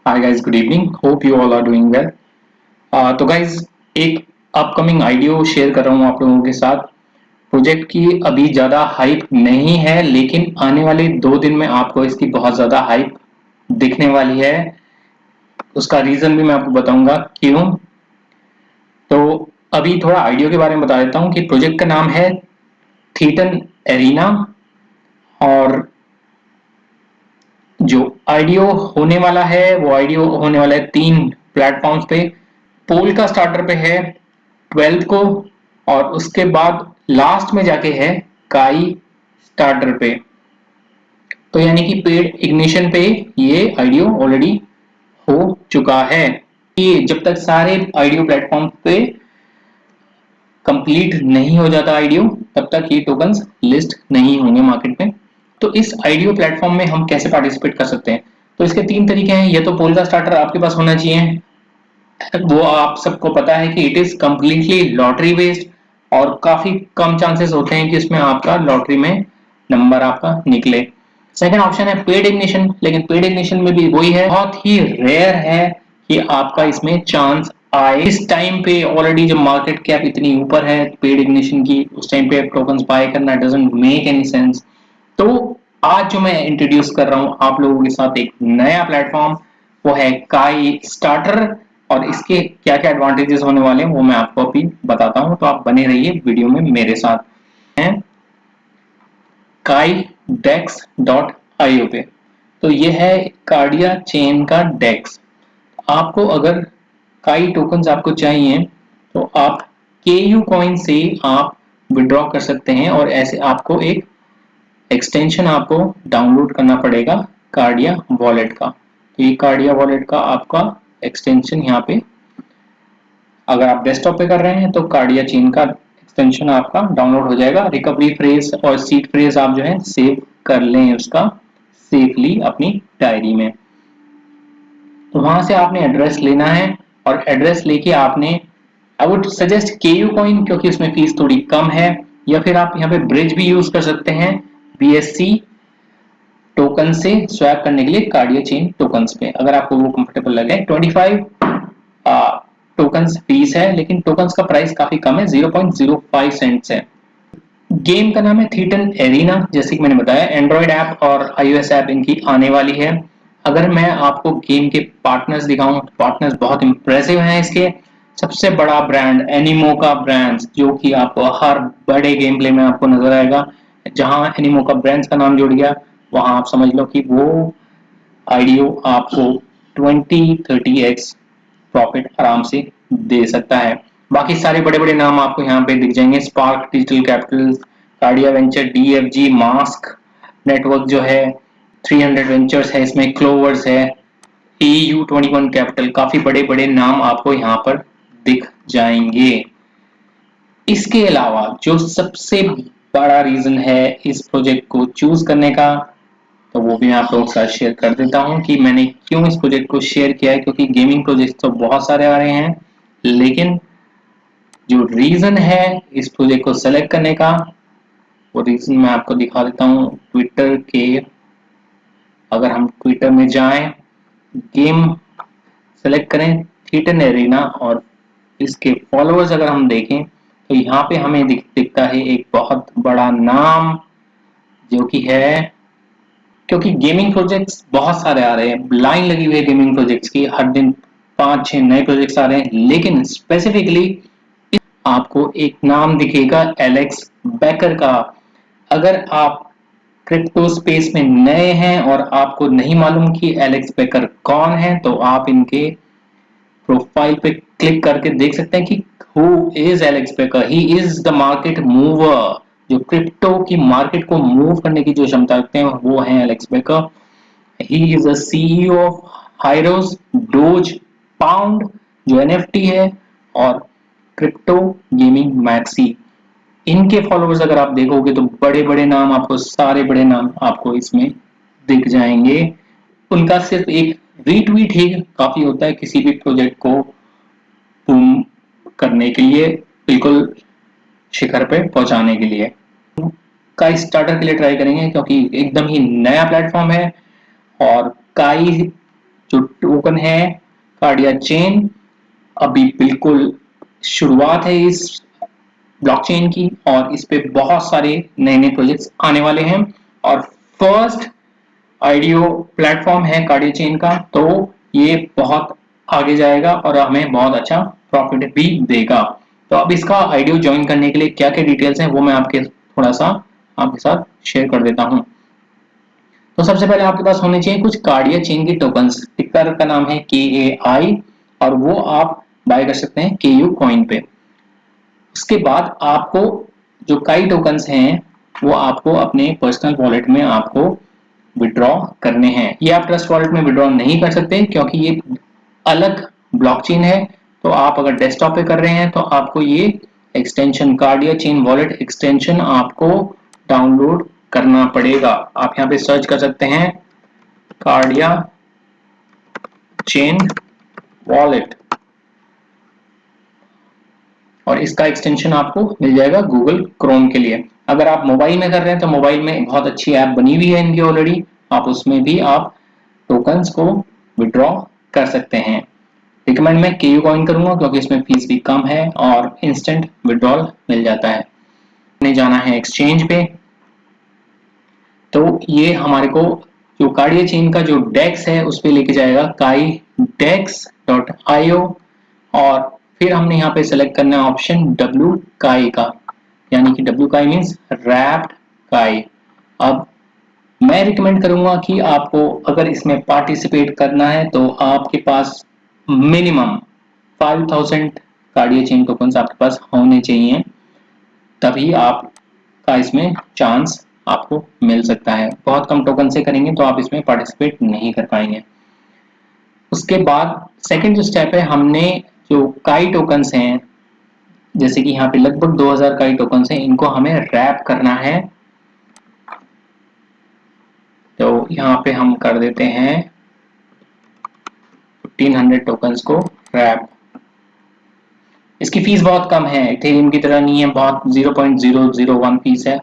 Hi guys, good evening. Hope you all are doing well. तो guys एक upcoming audio share कर रहा हूँ आप लोगों के साथ। प्रोजेक्ट की अभी ज़्यादा हाइप नहीं है, लेकिन आने वाले 2 दिन में आपको इसकी बहुत ज़्यादा हाइप दिखने वाली है। उसका रीज़न भी मैं आपको बताऊंगा क्यों। तो अभी थोड़ा आइडियो के बारे में बता देता हूँ कि प्रोजेक्ट का नाम है थीटन एरिना, और जो आइडियो होने वाला है वो आइडियो होने वाला है 3 प्लेटफॉर्म्स पे। पोल का स्टार्टर पे है 12th को, और उसके बाद लास्ट में जाके है काई स्टार्टर पे। तो यानी कि पेड इग्निशन पे ये आइडियो ऑलरेडी हो चुका है। ये जब तक सारे आइडियो प्लेटफॉर्म पे कंप्लीट नहीं हो जाता आइडियो, तब तक ये टोकन्स लिस्ट नहीं होंगे मार्केट में। तो इस आइडियो प्लेटफॉर्म में हम कैसे पार्टिसिपेट कर सकते हैं? तो इसके 3 तरीके हैं। या तो पोल का स्टार्टर आपके पास होना चाहिए, वो आप सबको पता है कि it is completely lottery based, और काफी कम चांसेस होते हैं कि इसमें आपका लॉटरी में नंबर आपका निकले। सेकंड ऑप्शन है पेड इग्निशन, लेकिन पेड इग्निशन में भी वही है, बहुत ही रेयर है कि आपका इसमें चांस आए। इस टाइम पे ऑलरेडी जब मार्केट कैप इतनी ऊपर है पेड इग्निशन की, उस टाइम पे टोकन्स बाय करना डजंट मेक एनी सेंस। तो आज जो मैं इंट्रोड्यूस कर रहा हूं आप लोगों के साथ एक नया प्लेटफॉर्म, वो है काई स्टार्टर। और इसके क्या क्या एडवांटेजेस होने वाले हैं वो मैं आपको अभी बताता हूं, तो आप बने रहिए वीडियो में मेरे साथ। हैं काई डेक्स डॉट आईओ पे। तो ये है कार्डिया चेन का डेक्स। आपको अगर काई टोकन्स आपको चाहिए तो आप केयू कॉइन से आप विड्रॉ कर सकते हैं, और ऐसे आपको एक एक्सटेंशन आपको डाउनलोड करना पड़ेगा कार्डिया वॉलेट का। तो ये कार्डिया वॉलेट का आपका एक्सटेंशन यहाँ पे, अगर आप डेस्कटॉप पे कर रहे हैं तो कार्डिया चेन का एक्सटेंशन आपका डाउनलोड हो जाएगा। रिकवरी फ्रेज और सीड फ्रेज आप जो है सेव कर लें उसका सेफली अपनी डायरी में। तो वहां से आपने एड्रेस लेना है, और एड्रेस लेके आपने, I would suggest KuCoin क्योंकि उसमें फीस थोड़ी कम है, या फिर आप यहाँ पे ब्रिज भी यूज कर सकते हैं बीएससी टोकन से स्वैप करने के लिए कार्डिया चेन टोकन्स पे, अगर आपको वो कंफर्टेबल लगे। 25 टोकन्स फीस है, लेकिन टोकन्स का प्राइस काफी कम है, 0.05 सेंट्स है। गेम का नाम है थीटन एरिना, जैसे कि मैंने बताया एंड्रॉइड ऐप और आईओएस ऐप इनकी आने वाली है। अगर मैं आपको गेम के पार्टनर्स दिखाऊं तो पार्टनर्स बहुत इंप्रेसिव हैं इसके। सबसे बड़ा ब्रांड एनिमो का ब्रांड, जो कि आपको हर बड़े गेम प्ले में आपको नजर आएगा। जहां एनिमो का ब्रांड्स का नाम जुड़ गया, वहां आप समझ लो कि वो आईडियो आपको 20-30x प्रॉफिट आराम से दे सकता है। बाकी सारे बड़े बड़े नाम आपको यहाँ पे दिख जाएंगे, Spark Digital Capital, Cardia Venture, DFG, Mask Network जो है, 300 वेंचर्स है इसमें, क्लोवर्स है, EU21 कैपिटल, काफी बड़े बड़े नाम आपको यहाँ पर दिख जाएंगे। इसके अलावा जो सबसे बड़ा रीजन है इस प्रोजेक्ट को चूज करने का, तो वो भी मैं आप लोगों के साथ शेयर कर देता हूँ कि मैंने क्यों इस प्रोजेक्ट को शेयर किया है। क्योंकि गेमिंग प्रोजेक्ट तो बहुत सारे आ रहे हैं, लेकिन जो रीजन है इस प्रोजेक्ट को सेलेक्ट करने का, वो रीजन मैं आपको दिखा देता हूँ ट्विटर के। अगर हम ट्विटर में जाएं, गेम सेलेक्ट करें थीटन एरिना, और इसके फॉलोअर्स अगर हम देखें तो यहाँ पे हमें दिखता है एक बहुत बड़ा नाम, जो कि है, क्योंकि गेमिंग प्रोजेक्ट्स बहुत सारे आ रहे हैं, लाइन लगी हुई है गेमिंग प्रोजेक्ट्स की, हर दिन 5-6 नए प्रोजेक्ट्स आ रहे हैं, लेकिन स्पेसिफिकली आपको एक नाम दिखेगा एलेक्स बेकर का। अगर आप क्रिप्टो स्पेस में नए हैं और आपको नहीं मालूम कि एलेक्स बेकर कौन है, तो आप इनके प्रोफाइल पे क्लिक करके देख सकते हैं कि who is Alex Becker. He is the market mover, जो क्रिप्टो की मार्केट को मूव करने की जो क्षमता रखते हैं वो है Alex Becker. He is a CEO of Hyros, Doge, Pound जो एनएफटी है, और क्रिप्टो गेमिंग मैक्सी। इनके फॉलोअर्स अगर आप देखोगे तो बड़े बड़े नाम आपको, सारे बड़े नाम आपको इसमें दिख जाएंगे। उनका सिर्फ एक रीट्वीट ही काफी होता है किसी भी प्रोजेक्ट को बूम करने के लिए, बिल्कुल शिखर पे पहुंचाने के लिए। का स्टार्टर के लिए ट्राई करेंगे क्योंकि एकदम ही नया प्लेटफॉर्म है, और काई जो टोकन है कार्डिया चेन, अभी बिल्कुल शुरुआत है इस ब्लॉकचेन की और इस पे बहुत सारे नए नए प्रोजेक्ट्स आने वाले हैं। और फर्स्ट आईडीओ प्लेटफॉर्म है कार्डिया चेन का, तो ये बहुत आगे जाएगा और हमें बहुत अच्छा प्रॉफिट भी देगा। तो अब इसका आईडीओ ज्वाइन करने के लिए क्या क्या डिटेल्स हैं वो मैं आपके थोड़ा सा आपके साथ शेयर कर देता हूं। तो सबसे पहले आपके पास होने चाहिए कुछ कार्डिया चेन के टोकन्स, टिकर का नाम है KAI और वो आप बाय कर सकते हैं KU कॉइन पे। उसके बाद आपको जो काई टोकन्स हैं वो आपको अपने पर्सनल वॉलेट में आपको विड्रॉ करने हैं। ये आप ट्रस्ट वॉलेट में विड्रॉ नहीं कर सकते क्योंकि ये अलग ब्लॉकचेन है। तो आप अगर डेस्कटॉप पे कर रहे हैं तो आपको ये extension Cardia chain wallet extension आपको डाउनलोड करना पड़ेगा। आप यहाँ पे सर्च कर सकते हैं कार्डिया चेन वॉलेट और इसका एक्सटेंशन आपको मिल जाएगा गूगल क्रोम के लिए। अगर आप मोबाइल में कर रहे हैं तो मोबाइल में बहुत अच्छी ऐप बनी हुई है इनकी ऑलरेडी, आप उसमें भी आप टोकन्स को विड्रॉ कर सकते हैं। रिकमेंड मैं KU कॉइन करूंगा क्योंकि इसमें फीस भी कम है और इंस्टेंट विड्रॉल मिल जाता है। हमें जाना है एक्सचेंज पे, तो ये हमारे को जो कार्डिया चेन का जो डेक्स है उस पे लेके जाएगा kaidex.io और फिर हमने यहाँ पे सेलेक्ट करना है ऑप्शन W काई का, यानी कि W काई मीन्स रैप्ड काई। अब मैं रिकमेंड करूंगा कि आपको अगर इसमें पार्टिसिपेट करना है तो आपके पास मिनिमम 5000 कार्डिया चेन टोकन्स आपके पास होने चाहिए, तभी आपका इसमें चांस आपको मिल सकता है। बहुत कम टोकन से करेंगे तो आप इसमें पार्टिसिपेट नहीं कर पाएंगे। उसके बाद सेकंड जो स्टेप है, हमने जो काई टोकन्स हैं जैसे कि यहाँ पे लगभग 2000 काई टोकन्स हैं, इनको हमें रैप करना है। तो यहाँ पे हम कर देते हैं 1500 टोकन्स को रैप। इसकी फीस बहुत कम है, इथेरियम की तरह नहीं है, बहुत 0.001 फीस है।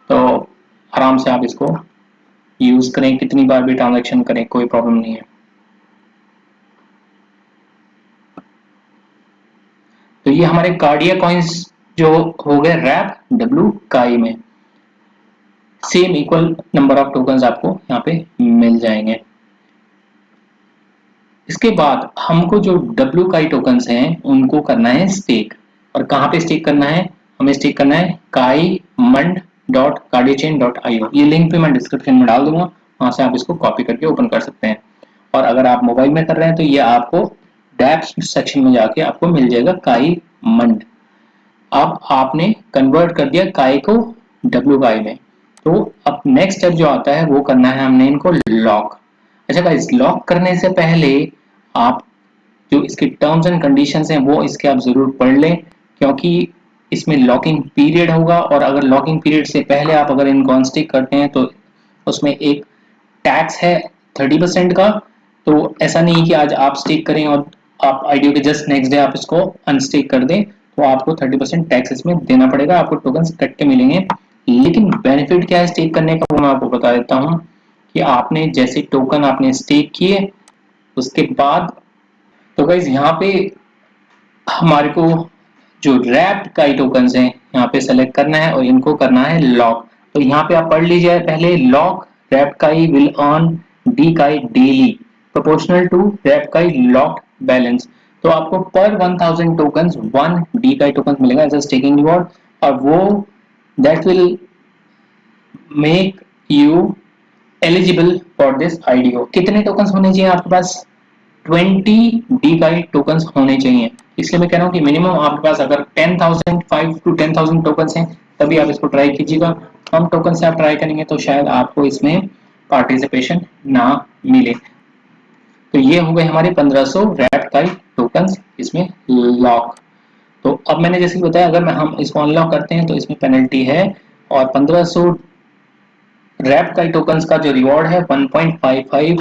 तो आराम से आप इसको यूज करें, कितनी बार भी ट्रांजैक्शन करें, कोई प्रॉब्लम नहीं है। तो ये हमारे कार्डिया कॉइन्स जो हो गए रैप W काई में, same equal number of tokens आपको यहाँ पे मिल जाएंगे। इसके बाद हमको जो W काई टोकन्स हैं उनको करना है स्टेक। और कहाँ पे स्टेक करना है? हमें स्टेक करना है kaimund.cardiachain.io। ये लिंक पे मैं डिस्क्रिप्शन में डाल दूंगा, वहां से आप इसको कॉपी करके ओपन कर सकते हैं। और अगर आप मोबाइल में कर रहे हैं तो ये आपको डैप्स सेक्शन में जाके आपको मिल जाएगा काई मंड। अब आपने कन्वर्ट कर दिया काई को W काई में। तो अब नेक्स्ट स्टेप जो आता है वो करना है हमने इनको लॉक। अच्छा गाइस, लॉक करने से पहले आप जो इसके टर्म्स एंड कंडीशंस हैं वो इसके आप जरूर पढ़ लें, क्योंकि इसमें लॉकिंग पीरियड होगा और अगर लॉकिंग पीरियड से पहले आप अगर इनको अनस्टिक करते हैं तो उसमें एक टैक्स है 30% का। तो ऐसा नहीं कि आज आप स्टेक करें और आप आईडीओ के जस्ट नेक्स्ट डे आप इसको अनस्टेक कर दें, तो आपको 30% टैक्स इसमें देना पड़ेगा, आपको टोकन्स कट के मिलेंगे। लेकिन बेनिफिट क्या है स्टेक करने का वो मैं आपको बता देता हूँ कि आपने जैसे टोकन आपने स्टेक किए उसके बाद, तो गाइज यहाँ पे हमारे को जो रैप्ड काई टोकन्स हैं यहाँ पे सेलेक्ट करना है और इनको करना है लॉक। तो यहाँ पे आप पढ़ लीजिए पहले, लॉक रैप्ड काई विल अर्न डी काई डेली प्रोपोर्शनल टू रैप्ड काई लॉक्ड बैलेंस। तो आपको पर 1000 टोकन्स 1 डी काई टोकन मिलेगा एज अ स्टेकिंग रिवॉर्ड, और वो that will make you eligible for this IDO. कितने टोकन्स होने चाहिए आपके पास? 20 डी काई टोकन्स होने चाहिए। इसलिए मैं कह रहा हूँ कि मिनिमम आपके पास अगर 10,000 5 to 10,000 टोकन्स हैं तभी आप इसको ट्राई कीजिएगा। कम टोकन से आप ट्राई करेंगे तो शायद आपको इसमें पार्टिसिपेशन ना मिले। तो ये हो गए हमारे 1500 रैप्ड काई टोकन्स इसमें लॉक। तो अब मैंने जैसे बताया अगर हम इसको अनलॉक करते हैं तो इसमें पेनल्टी है, और 1500 रैप्ड काई टोकन्स का जो रिवॉर्ड है 1.55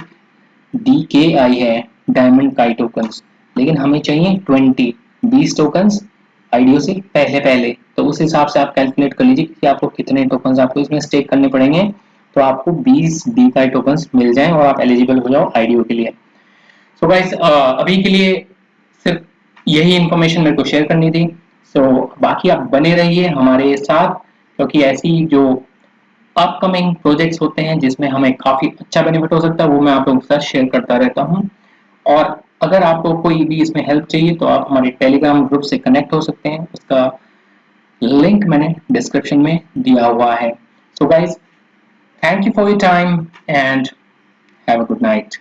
DKI है, डायमंड काई टोकन्स। लेकिन हमें चाहिए 20 टोकन्स आईडीओ से पहले पहले। तो उस हिसाब से आप कैलकुलेट कर लीजिए कि आपको कितने टोकन्स आपको इसमें स्टेक करने पड़ेंगे, तो आपको 20 DKI टोकन्स मिल जाएं और आप एलिजिबल हो जाओ आईडीओ के लिए। सो गाइस अभी के लिए सिर्फ यही इंफॉर्मेशन मेरे को शेयर करनी थी। सो बाकी आप बने रहिए हमारे साथ, क्योंकि ऐसी जो अपकमिंग प्रोजेक्ट्स होते हैं जिसमें हमें काफी अच्छा बेनिफिट हो सकता है वो मैं आप लोगों के साथ शेयर करता रहता हूँ। और अगर आपको कोई भी इसमें हेल्प चाहिए तो आप हमारे टेलीग्राम ग्रुप से कनेक्ट हो सकते हैं, उसका लिंक मैंने डिस्क्रिप्शन में दिया हुआ है। So guys, thank you for your time and have a good night.